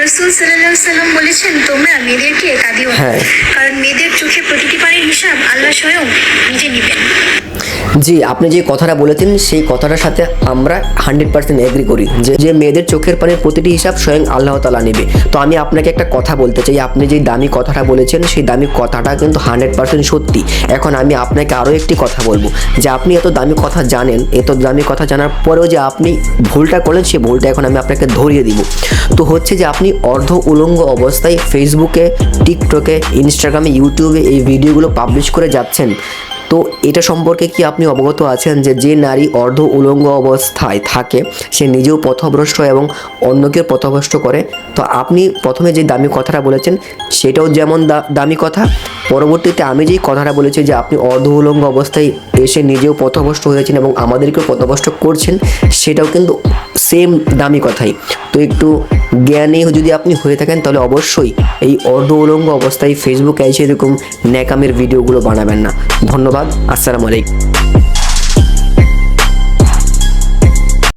রাসূল সাল্লাল্লাহু আলাইহি সাল্লাম বলেছেন, তোমরা মেয়েদেরকে কাঁদিও না, কারণ মেয়েদের চোখে প্রতিটি পানির হিসাব আল্লাহ স্বয়ং নিজে নেবেন। জি, আপনি যে কথাটা বলেছেন সেই কথাটার সাথে আমরা 100% এগ্রি করি যে মেয়েদের চোখের পানির প্রতিটি হিসাব স্বয়ং আল্লাহ তাআলা নেবে। তো আমি আপনাকে একটা কথা বলতে চাই, আপনি যে দামি কথাটা বলেছেন সেই দামি কথাটা কিন্তু 100% সত্যি। এখন আমি আপনাকে আরও একটি কথা বলবো, যে আপনি এত দামি কথা জানেন, এত দামি কথা জানার পরেও যে আপনি ভুলটা করলেন, সেই ভুলটা এখন আমি আপনাকে ধরিয়ে দিব। তো হচ্ছে যে আপনি অর্ধ উলঙ্গ অবস্থায় ফেসবুকে, টিকটকে, ইনস্টাগ্রামে, ইউটিউবে এই ভিডিওগুলো পাবলিশ করে যাচ্ছেন। তো এটা সম্পর্কে কি আপনি অবগত আছেন যে নারী অর্ধ উলঙ্গ অবস্থায় থাকে সে নিজেও পথভ্রষ্ট এবং অন্যকেও পথভ্রষ্ট করে? তো আপনি প্রথমে যে দামি কথাটা বলেছেন সেটাও যেমন দামি কথা, পরবর্তীতে আমি যেই কথাটা বলেছি যে আপনি অর্ধ উলঙ্গ অবস্থায় এসে নিজেও পথভ্রষ্ট হয়েছেন এবং আমাদেরকেও পথভ্রষ্ট করছেন, সেটাও কিন্তু সেম দামি কথাই। তো একটু জ্ঞানী যদি আপনি হয়ে থাকেন তাহলে অবশ্যই এই অর্ধ উলঙ্গ অবস্থায় ফেসবুকে এসে এরকম ন্যাকামের ভিডিওগুলো বানাবেন না। ধন্যবাদ। আসসালামু আলাইকুম।